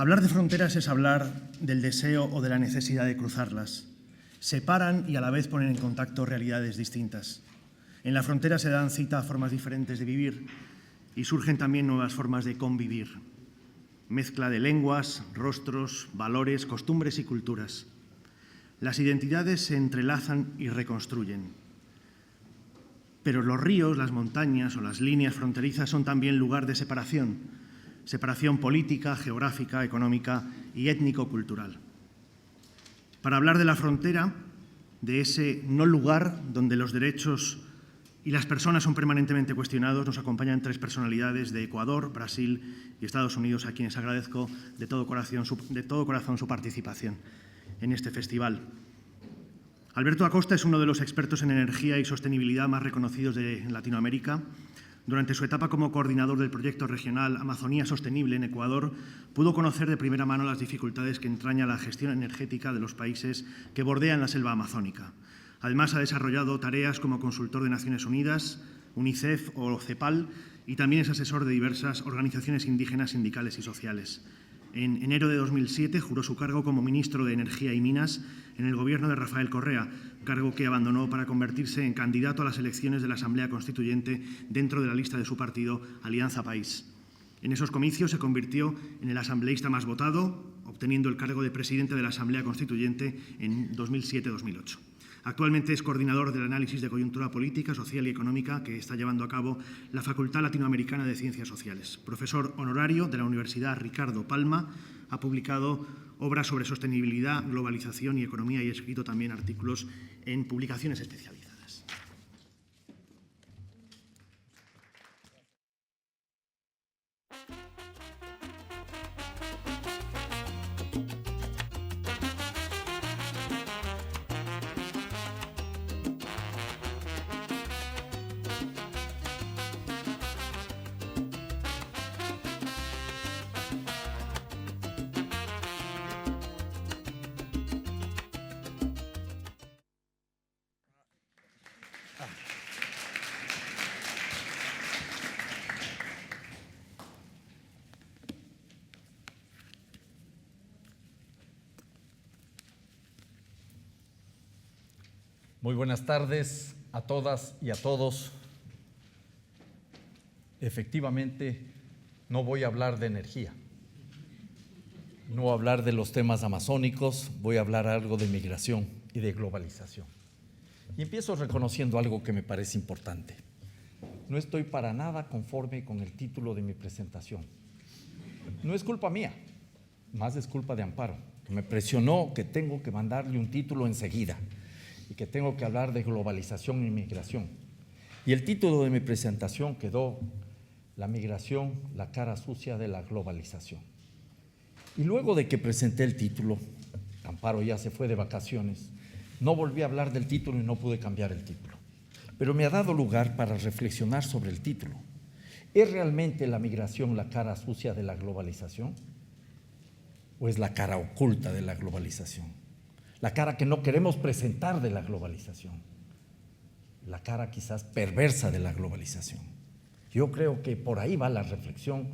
Hablar de fronteras es hablar del deseo o de la necesidad de cruzarlas. Separan y a la vez ponen en contacto realidades distintas. En la frontera se dan cita a formas diferentes de vivir y surgen también nuevas formas de convivir. Mezcla de lenguas, rostros, valores, costumbres y culturas. Las identidades se entrelazan y reconstruyen. Pero los ríos, las montañas o las líneas fronterizas son también lugar de separación. Separación política, geográfica, económica y étnico-cultural. Para hablar de la frontera, de ese no lugar donde los derechos y las personas son permanentemente cuestionados, nos acompañan tres personalidades de Ecuador, Brasil y Estados Unidos, a quienes agradezco de todo corazón su participación en este festival. Alberto Acosta es uno de los expertos en energía y sostenibilidad más reconocidos de Latinoamérica. Durante su etapa como coordinador del proyecto regional Amazonía Sostenible en Ecuador, pudo conocer de primera mano las dificultades que entraña la gestión energética de los países que bordean la selva amazónica. Además, ha desarrollado tareas como consultor de Naciones Unidas, UNICEF o CEPAL, y también es asesor de diversas organizaciones indígenas, sindicales y sociales. En enero de 2007 juró su cargo como ministro de Energía y Minas en el gobierno de Rafael Correa, cargo que abandonó para convertirse en candidato a las elecciones de la Asamblea Constituyente dentro de la lista de su partido Alianza País. En esos comicios se convirtió en el asambleísta más votado, obteniendo el cargo de presidente de la Asamblea Constituyente en 2007-2008. Actualmente es coordinador del análisis de coyuntura política, social y económica que está llevando a cabo la Facultad Latinoamericana de Ciencias Sociales. Profesor honorario de la Universidad Ricardo Palma, ha publicado obras sobre sostenibilidad, globalización y economía y ha escrito también artículos en publicaciones especializadas. Muy buenas tardes a todas y a todos. Efectivamente, no voy a hablar de energía, no voy a hablar de los temas amazónicos, voy a hablar algo de migración y de globalización. Y empiezo reconociendo algo que me parece importante. No estoy para nada conforme con el título de mi presentación. No es culpa mía, más es culpa de Amparo, que me presionó que tengo que mandarle un título enseguida y que tengo que hablar de globalización y migración. Y el título de mi presentación quedó La migración, la cara sucia de la globalización. Y luego de que presenté el título, Amparo ya se fue de vacaciones, no volví a hablar del título y no pude cambiar el título. Pero me ha dado lugar para reflexionar sobre el título. ¿Es realmente la migración la cara sucia de la globalización? ¿O es la cara oculta de la globalización? La cara que no queremos presentar de la globalización, la cara quizás perversa de la globalización. Yo creo que por ahí va la reflexión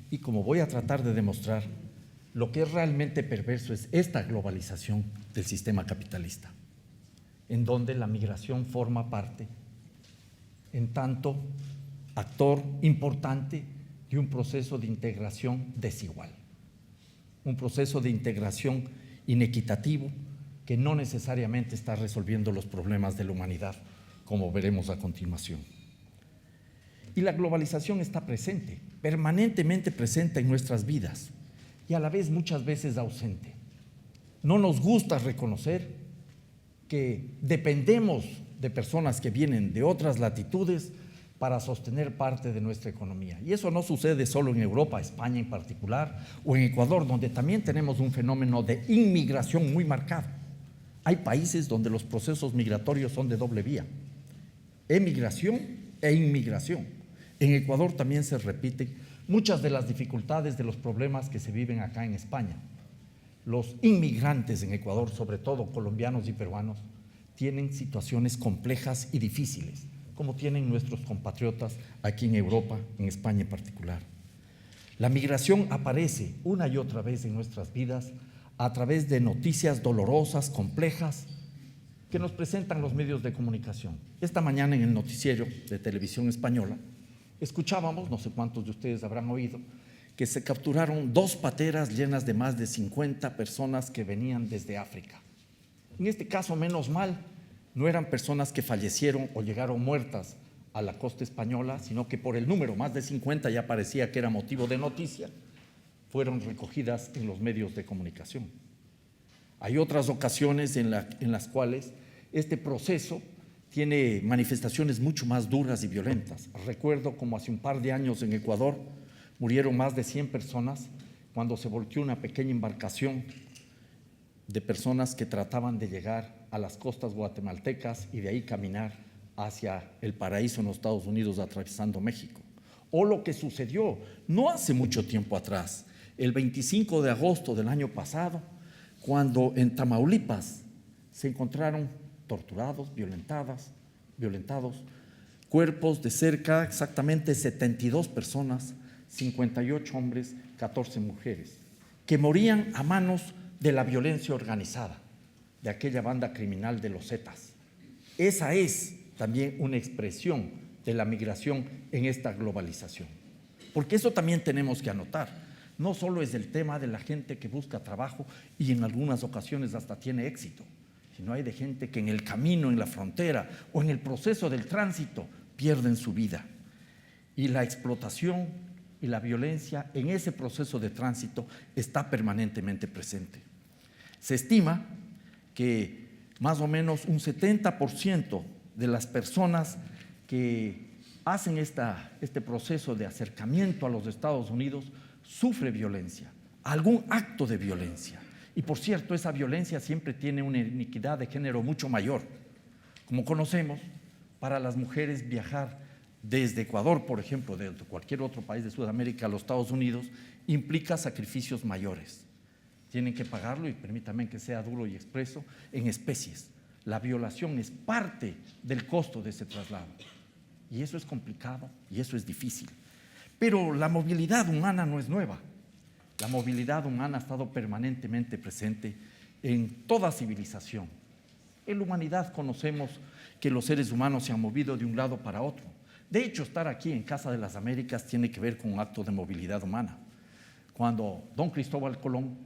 y como voy a tratar de demostrar, lo que es realmente perverso es esta globalización del sistema capitalista, en donde la migración forma parte, en tanto actor importante de un proceso de integración desigual, un proceso de integración inequitativo, que no necesariamente está resolviendo los problemas de la humanidad, como veremos a continuación. Y la globalización está presente, permanentemente presente en nuestras vidas y a la vez muchas veces ausente. No nos gusta reconocer que dependemos de personas que vienen de otras latitudes para sostener parte de nuestra economía. Y eso no sucede solo en Europa, España en particular, o en Ecuador, donde también tenemos un fenómeno de inmigración muy marcado. Hay países donde los procesos migratorios son de doble vía, emigración e inmigración. En Ecuador también se repiten muchas de las dificultades de los problemas que se viven acá en España. Los inmigrantes en Ecuador, sobre todo colombianos y peruanos, tienen situaciones complejas y difíciles, como tienen nuestros compatriotas aquí en Europa, en España en particular. La migración aparece una y otra vez en nuestras vidas a través de noticias dolorosas, complejas, que nos presentan los medios de comunicación. Esta mañana en el noticiero de Televisión Española escuchábamos, no sé cuántos de ustedes habrán oído, que se capturaron 2 pateras llenas de más de 50 personas que venían desde África. En este caso, menos mal, no eran personas que fallecieron o llegaron muertas a la costa española, sino que por el número, más de 50, ya parecía que era motivo de noticia, fueron recogidas en los medios de comunicación. Hay otras ocasiones en las cuales este proceso tiene manifestaciones mucho más duras y violentas. Recuerdo como hace un par de años en Ecuador murieron más de 100 personas cuando se volteó una pequeña embarcación de personas que trataban de llegar a las costas guatemaltecas y de ahí caminar hacia el paraíso en los Estados Unidos atravesando México. O lo que sucedió no hace mucho tiempo atrás, el 25 de agosto del año pasado, cuando en Tamaulipas se encontraron torturados, violentados, cuerpos de cerca exactamente 72 personas, 58 hombres, 14 mujeres, que morían a manos de la violencia organizada, de aquella banda criminal de los Zetas. Esa es también una expresión de la migración en esta globalización. Porque eso también tenemos que anotar. No solo es el tema de la gente que busca trabajo y en algunas ocasiones hasta tiene éxito, sino hay de gente que en el camino, en la frontera o en el proceso del tránsito pierden su vida. Y la explotación y la violencia en ese proceso de tránsito está permanentemente presente. Se estima que más o menos un 70% de las personas que hacen este proceso de acercamiento a los Estados Unidos sufre violencia, algún acto de violencia. Y por cierto, esa violencia siempre tiene una inequidad de género mucho mayor. Como conocemos, para las mujeres viajar desde Ecuador, por ejemplo, de cualquier otro país de Sudamérica a los Estados Unidos, implica sacrificios mayores. Tienen que pagarlo, y permítanme que sea duro y expreso, en especies. La violación es parte del costo de ese traslado. Y eso es complicado y eso es difícil. Pero la movilidad humana no es nueva. La movilidad humana ha estado permanentemente presente en toda civilización. En la humanidad conocemos que los seres humanos se han movido de un lado para otro. De hecho, estar aquí en Casa de las Américas tiene que ver con un acto de movilidad humana. Cuando don Cristóbal Colón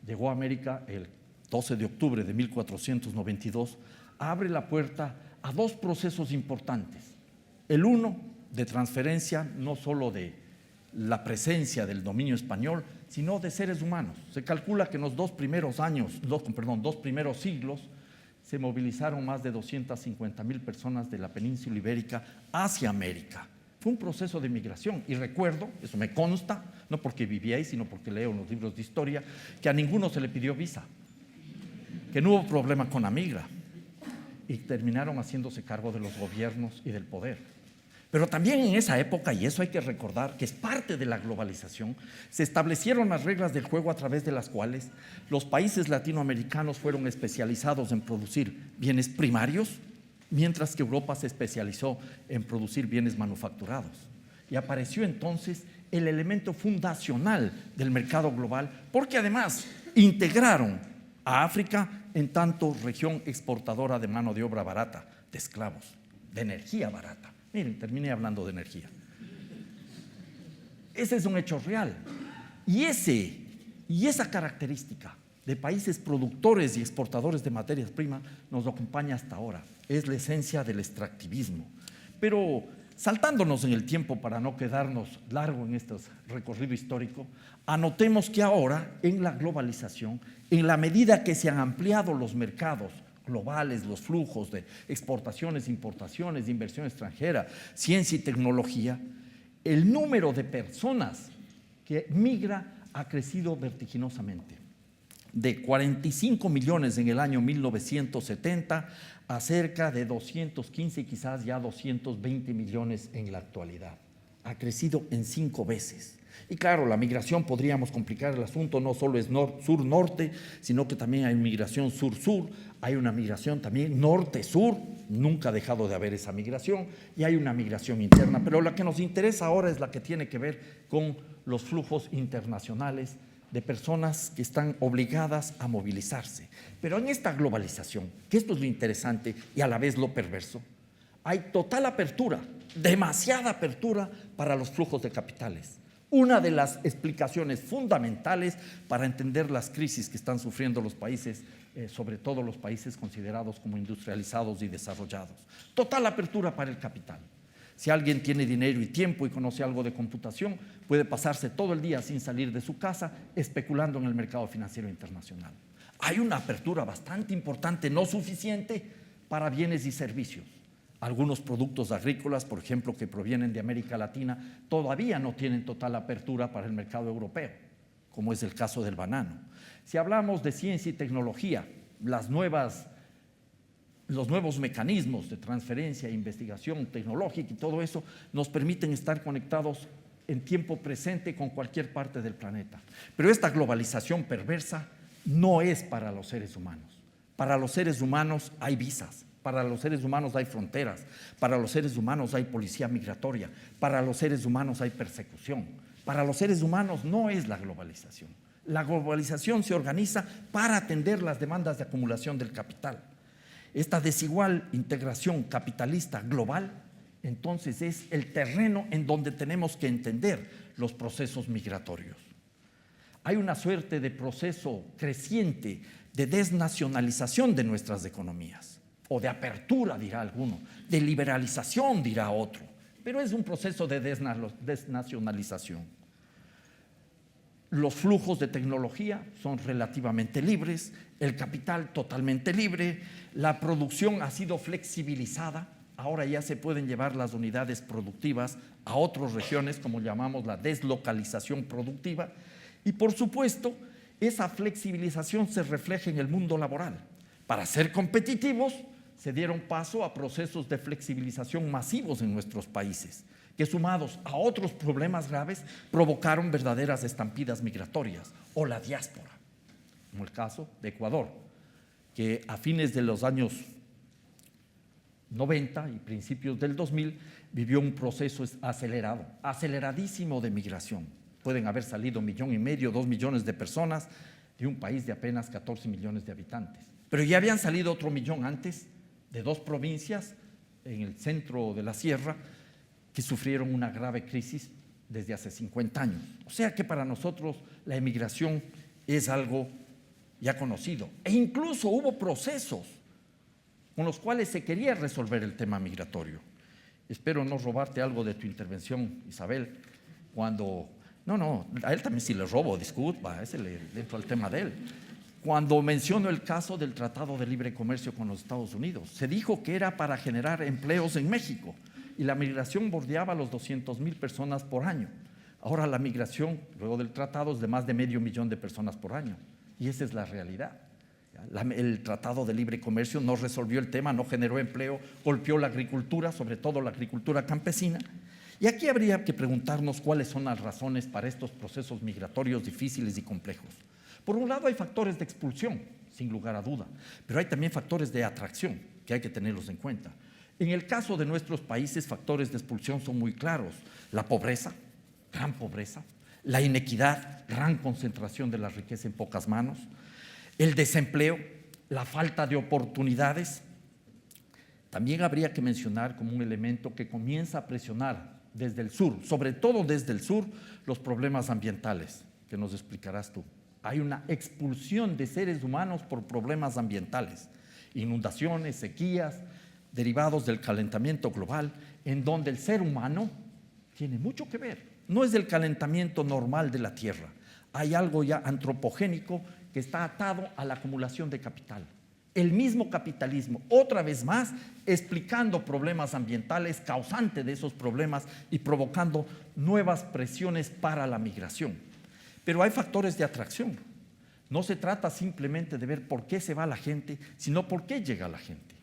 llegó a América el 12 de octubre de 1492, abre la puerta a 2 procesos importantes. El uno, de transferencia no solo de la presencia del dominio español, sino de seres humanos. Se calcula que en los 2 primeros siglos se movilizaron más de 250,000 personas de la península ibérica hacia América. Fue un proceso de migración y recuerdo, eso me consta, no porque viví ahí, sino porque leo en los libros de historia, que a ninguno se le pidió visa, que no hubo problema con la migra y terminaron haciéndose cargo de los gobiernos y del poder. Pero también en esa época, y eso hay que recordar, que es parte de la globalización, se establecieron las reglas del juego a través de las cuales los países latinoamericanos fueron especializados en producir bienes primarios, mientras que Europa se especializó en producir bienes manufacturados. Y apareció entonces el elemento fundacional del mercado global, porque además integraron a África en tanto región exportadora de mano de obra barata, de esclavos, de energía barata. Miren, terminé hablando de energía. Ese es un hecho real. Y esa característica de países productores y exportadores de materias primas nos acompaña hasta ahora. Es la esencia del extractivismo. Pero saltándonos en el tiempo para no quedarnos largo en este recorrido histórico, anotemos que ahora, en la globalización, en la medida que se han ampliado los mercados globales, los flujos de exportaciones, importaciones, de inversión extranjera, ciencia y tecnología, el número de personas que migra ha crecido vertiginosamente. De 45 millones en el año 1970 a cerca de 215, quizás ya 220 millones en la actualidad. ha crecido en 5 veces. Y claro, la migración podríamos complicar el asunto, no solo es sur-norte, sino que también hay migración sur-sur, hay una migración también norte-sur, nunca ha dejado de haber esa migración, y hay una migración interna. Pero la que nos interesa ahora es la que tiene que ver con los flujos internacionales de personas que están obligadas a movilizarse. Pero en esta globalización, que esto es lo interesante y a la vez lo perverso, hay total apertura, demasiada apertura para los flujos de capitales. Una de las explicaciones fundamentales para entender las crisis que están sufriendo los países, sobre todo los países considerados como industrializados y desarrollados. Total apertura para el capital. Si alguien tiene dinero y tiempo y conoce algo de computación, puede pasarse todo el día sin salir de su casa especulando en el mercado financiero internacional. Hay una apertura bastante importante, no suficiente, para bienes y servicios. Algunos productos agrícolas, por ejemplo, que provienen de América Latina, todavía no tienen total apertura para el mercado europeo, como es el caso del banano. Si hablamos de ciencia y tecnología, los nuevos mecanismos de transferencia e investigación tecnológica y todo eso nos permiten estar conectados en tiempo presente con cualquier parte del planeta. Pero esta globalización perversa no es para los seres humanos. Para los seres humanos hay visas. Para los seres humanos hay fronteras, para los seres humanos hay policía migratoria, para los seres humanos hay persecución. Para los seres humanos no es la globalización. La globalización se organiza para atender las demandas de acumulación del capital. Esta desigual integración capitalista global, entonces, es el terreno en donde tenemos que entender los procesos migratorios. Hay una suerte de proceso creciente de desnacionalización de nuestras economías. O de apertura, dirá alguno, de liberalización, dirá otro, pero es un proceso de desnacionalización. Los flujos de tecnología son relativamente libres, el capital totalmente libre, la producción ha sido flexibilizada, ahora ya se pueden llevar las unidades productivas a otras regiones, como llamamos la deslocalización productiva, y por supuesto, esa flexibilización se refleja en el mundo laboral. Para ser competitivos, se dieron paso a procesos de flexibilización masivos en nuestros países, que sumados a otros problemas graves provocaron verdaderas estampidas migratorias o la diáspora, como el caso de Ecuador, que a fines de los años 90 y principios del 2000 vivió un proceso acelerado, aceleradísimo de migración. Pueden haber salido 1,5 millones, 2 millones de personas de un país de apenas 14 millones de habitantes. Pero ya habían salido otro 1 millón antes de 2 provincias en el centro de la sierra que sufrieron una grave crisis desde hace 50 años. O sea que para nosotros la emigración es algo ya conocido. E incluso hubo procesos con los cuales se quería resolver el tema migratorio. Espero no robarte algo de tu intervención, Isabel, cuando... No, a él también sí le robo, disculpa, ese le entro al tema de él. Cuando menciono el caso del Tratado de Libre Comercio con los Estados Unidos, se dijo que era para generar empleos en México y la migración bordeaba los 200,000 personas por año. Ahora la migración, luego del tratado, es de más de 500,000 de personas por año y esa es la realidad. El Tratado de Libre Comercio no resolvió el tema, no generó empleo, golpeó la agricultura, sobre todo la agricultura campesina. Y aquí habría que preguntarnos cuáles son las razones para estos procesos migratorios difíciles y complejos. Por un lado hay factores de expulsión, sin lugar a duda, pero hay también factores de atracción que hay que tenerlos en cuenta. En el caso de nuestros países, factores de expulsión son muy claros. La pobreza, gran pobreza, la inequidad, gran concentración de la riqueza en pocas manos, el desempleo, la falta de oportunidades. También habría que mencionar como un elemento que comienza a presionar desde el sur, sobre todo desde el sur, los problemas ambientales, que nos explicarás tú. Hay una expulsión de seres humanos por problemas ambientales, inundaciones, sequías, derivados del calentamiento global, en donde el ser humano tiene mucho que ver. No es el calentamiento normal de la Tierra, hay algo ya antropogénico que está atado a la acumulación de capital. El mismo capitalismo, otra vez más, explicando problemas ambientales, causante de esos problemas y provocando nuevas presiones para la migración. Pero hay factores de atracción. No se trata simplemente de ver por qué se va la gente, sino por qué llega la gente.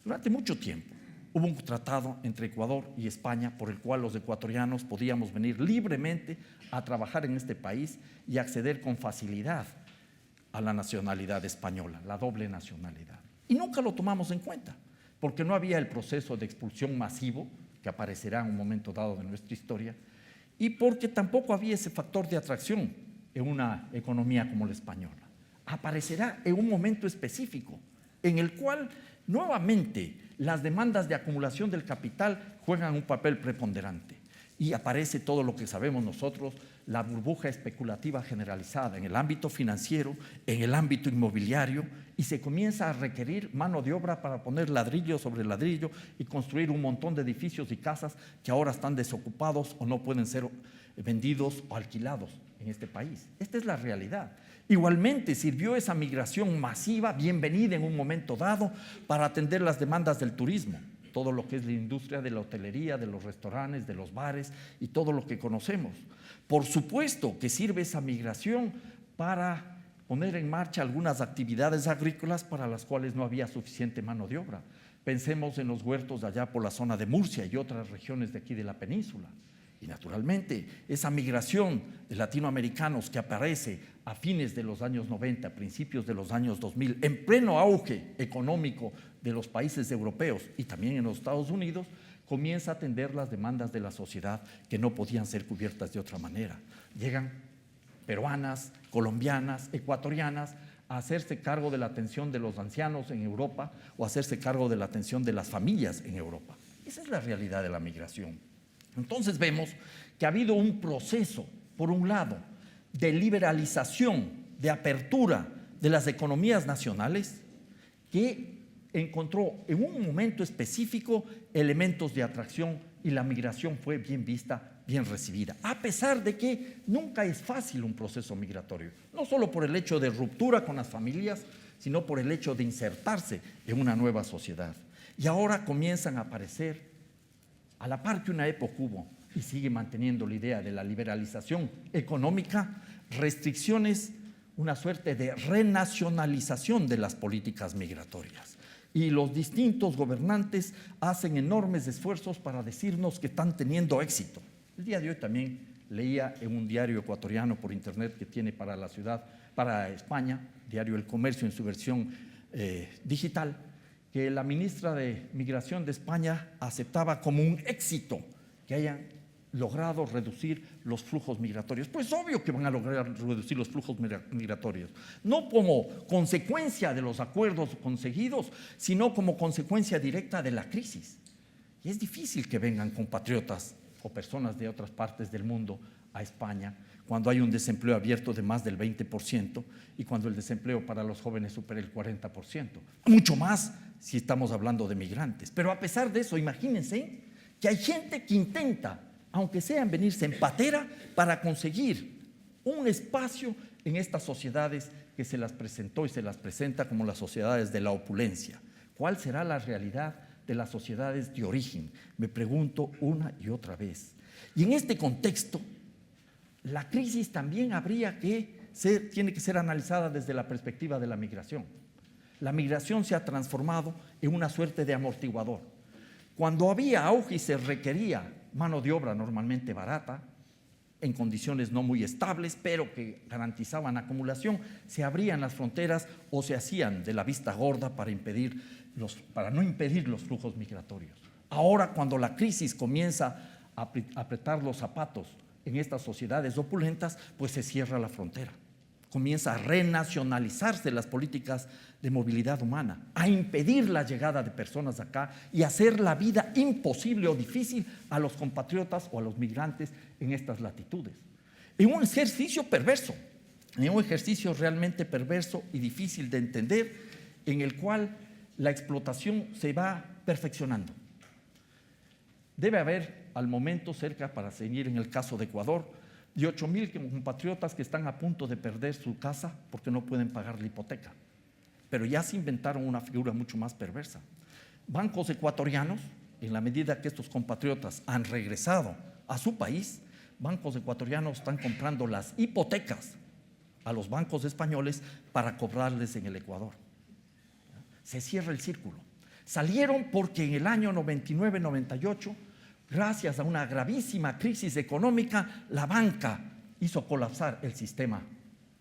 Durante mucho tiempo, hubo un tratado entre Ecuador y España por el cual los ecuatorianos podíamos venir libremente a trabajar en este país y acceder con facilidad a la nacionalidad española, la doble nacionalidad. Y nunca lo tomamos en cuenta, porque no había el proceso de expulsión masivo que aparecerá en un momento dado de nuestra historia, y porque tampoco había ese factor de atracción en una economía como la española. Aparecerá en un momento específico en el cual nuevamente las demandas de acumulación del capital juegan un papel preponderante y aparece todo lo que sabemos nosotros, la burbuja especulativa generalizada en el ámbito financiero, en el ámbito inmobiliario, y se comienza a requerir mano de obra para poner ladrillo sobre ladrillo y construir un montón de edificios y casas que ahora están desocupados o no pueden ser vendidos o alquilados en este país. Esta es la realidad. Igualmente sirvió esa migración masiva, bienvenida en un momento dado, para atender las demandas del turismo, todo lo que es la industria de la hotelería, de los restaurantes, de los bares y todo lo que conocemos. Por supuesto que sirve esa migración para poner en marcha algunas actividades agrícolas para las cuales no había suficiente mano de obra. Pensemos en los huertos de allá por la zona de Murcia y otras regiones de aquí de la península. Y naturalmente, esa migración de latinoamericanos que aparece a fines de los años 90, principios de los años 2000, en pleno auge económico de los países europeos y también en los Estados Unidos, comienza a atender las demandas de la sociedad que no podían ser cubiertas de otra manera. Llegan peruanas, colombianas, ecuatorianas a hacerse cargo de la atención de los ancianos en Europa o a hacerse cargo de la atención de las familias en Europa. Esa es la realidad de la migración. Entonces vemos que ha habido un proceso, por un lado, de liberalización, de apertura de las economías nacionales que encontró en un momento específico elementos de atracción y la migración fue bien vista, bien recibida, a pesar de que nunca es fácil un proceso migratorio, no solo por el hecho de ruptura con las familias, sino por el hecho de insertarse en una nueva sociedad. Y ahora comienzan a aparecer, a la par que una época hubo y sigue manteniendo la idea de la liberalización económica, restricciones, una suerte de renacionalización de las políticas migratorias. Y los distintos gobernantes hacen enormes esfuerzos para decirnos que están teniendo éxito. El día de hoy también leía en un diario ecuatoriano por internet que tiene para la ciudad, para España, diario El Comercio en su versión digital, que la ministra de Migración de España aceptaba como un éxito que hayan logrado reducir los flujos migratorios. Pues obvio que van a lograr reducir los flujos migratorios, no como consecuencia de los acuerdos conseguidos, sino como consecuencia directa de la crisis. Y es difícil que vengan compatriotas o personas de otras partes del mundo a España cuando hay un desempleo abierto de más del 20% y cuando el desempleo para los jóvenes supera el 40%. Mucho más si estamos hablando de migrantes. Pero a pesar de eso, imagínense que hay gente que intenta, aunque sean venirse en patera, para conseguir un espacio en estas sociedades que se las presentó y se las presenta como las sociedades de la opulencia. ¿Cuál será la realidad de las sociedades de origen? Me pregunto una y otra vez. Y en este contexto, la crisis también tiene que ser analizada desde la perspectiva de la migración. La migración se ha transformado en una suerte de amortiguador. Cuando había auge y se requería mano de obra normalmente barata, en condiciones no muy estables, pero que garantizaban acumulación, se abrían las fronteras o se hacían de la vista gorda para no impedir los flujos migratorios. Ahora, cuando la crisis comienza a apretar los zapatos en estas sociedades opulentas, pues se cierra la frontera. Comienza a renacionalizarse las políticas de movilidad humana, a impedir la llegada de personas acá y hacer la vida imposible o difícil a los compatriotas o a los migrantes en estas latitudes. En un ejercicio perverso, en un ejercicio realmente perverso y difícil de entender, en el cual la explotación se va perfeccionando. Debe haber al momento cerca, para seguir en el caso de Ecuador, de 8,000 compatriotas que están a punto de perder su casa porque no pueden pagar la hipoteca. Pero ya se inventaron una figura mucho más perversa. Bancos ecuatorianos, en la medida que estos compatriotas han regresado a su país, bancos ecuatorianos están comprando las hipotecas a los bancos españoles para cobrarles en el Ecuador. Se cierra el círculo. Salieron porque en el año 99-98, gracias a una gravísima crisis económica, la banca hizo colapsar el sistema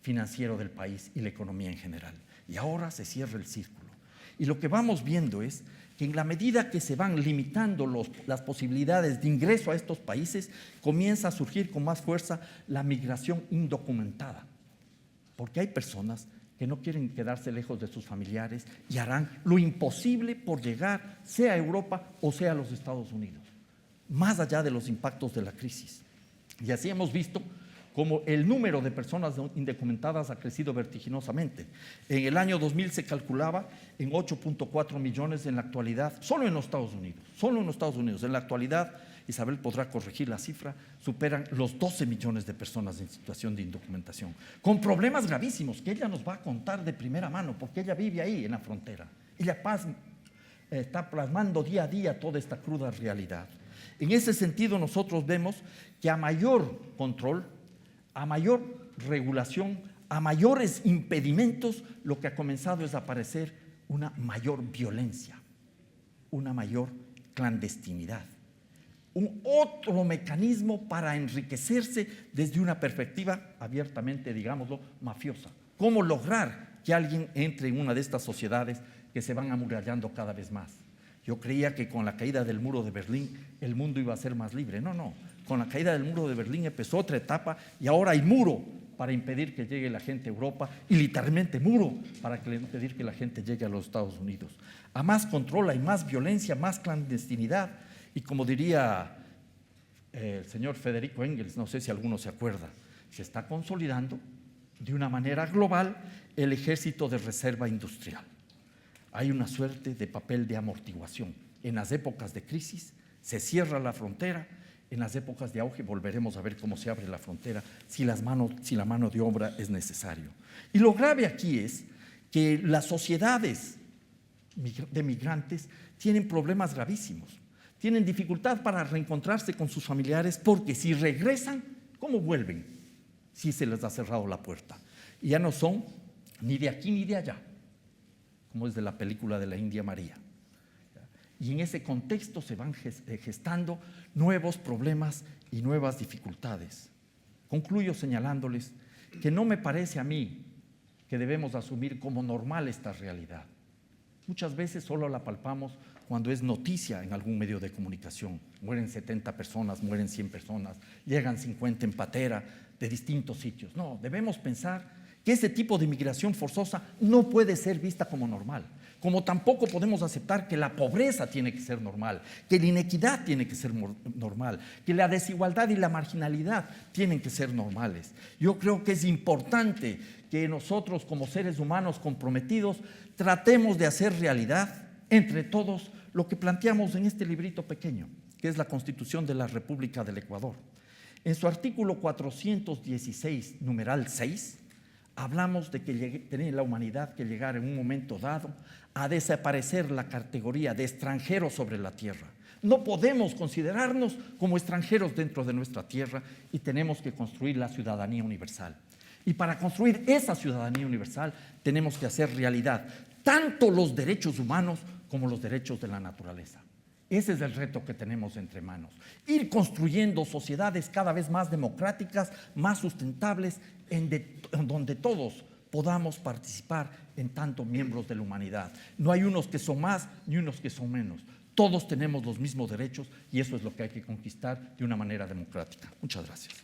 financiero del país y la economía en general. Y ahora se cierra el círculo. Y lo que vamos viendo es que en la medida que se van limitando las posibilidades de ingreso a estos países, comienza a surgir con más fuerza la migración indocumentada. Porque hay personas que no quieren quedarse lejos de sus familiares y harán lo imposible por llegar, sea a Europa o sea a los Estados Unidos, más allá de los impactos de la crisis. Y así hemos visto cómo el número de personas indocumentadas ha crecido vertiginosamente. En el año 2000 se calculaba en 8.4 millones, en la actualidad, solo en los Estados Unidos. En la actualidad, Isabel podrá corregir la cifra, superan los 12 millones de personas en situación de indocumentación, con problemas gravísimos que ella nos va a contar de primera mano, porque ella vive ahí en la frontera. Ella está plasmando día a día toda esta cruda realidad. En ese sentido, nosotros vemos que a mayor control, a mayor regulación, a mayores impedimentos, lo que ha comenzado es a aparecer una mayor violencia, una mayor clandestinidad, un otro mecanismo para enriquecerse desde una perspectiva abiertamente, digámoslo, mafiosa. ¿Cómo lograr que alguien entre en una de estas sociedades que se van amurallando cada vez más? Yo creía que con la caída del muro de Berlín el mundo iba a ser más libre. No. Con la caída del muro de Berlín empezó otra etapa y ahora hay muro para impedir que llegue la gente a Europa y literalmente muro para impedir que la gente llegue a los Estados Unidos. A más control hay más violencia, más clandestinidad y como diría el señor Federico Engels, no sé si alguno se acuerda, se está consolidando de una manera global el ejército de reserva industrial. Hay una suerte de papel de amortiguación. En las épocas de crisis se cierra la frontera, en las épocas de auge volveremos a ver cómo se abre la frontera si la mano de obra es necesario. Y lo grave aquí es que las sociedades de migrantes tienen problemas gravísimos, tienen dificultad para reencontrarse con sus familiares porque si regresan, ¿cómo vuelven? Si se les ha cerrado la puerta. Y ya no son ni de aquí ni de allá, como es de la película de la India María. Y en ese contexto se van gestando nuevos problemas y nuevas dificultades. Concluyo señalándoles que no me parece a mí que debemos asumir como normal esta realidad. Muchas veces solo la palpamos cuando es noticia en algún medio de comunicación. Mueren 70 personas, mueren 100 personas, llegan 50 en patera de distintos sitios. No, debemos pensar que ese tipo de migración forzosa no puede ser vista como normal, como tampoco podemos aceptar que la pobreza tiene que ser normal, que la inequidad tiene que ser normal, que la desigualdad y la marginalidad tienen que ser normales. Yo creo que es importante que nosotros como seres humanos comprometidos tratemos de hacer realidad entre todos lo que planteamos en este librito pequeño, que es la Constitución de la República del Ecuador. En su artículo 416, numeral 6, hablamos de que tiene la humanidad que llegar en un momento dado a desaparecer la categoría de extranjeros sobre la tierra. No podemos considerarnos como extranjeros dentro de nuestra tierra y tenemos que construir la ciudadanía universal. Y para construir esa ciudadanía universal tenemos que hacer realidad tanto los derechos humanos como los derechos de la naturaleza. Ese es el reto que tenemos entre manos. Ir construyendo sociedades cada vez más democráticas, más sustentables, en donde todos podamos participar en tanto miembros de la humanidad. No hay unos que son más ni unos que son menos. Todos tenemos los mismos derechos y eso es lo que hay que conquistar de una manera democrática. Muchas gracias.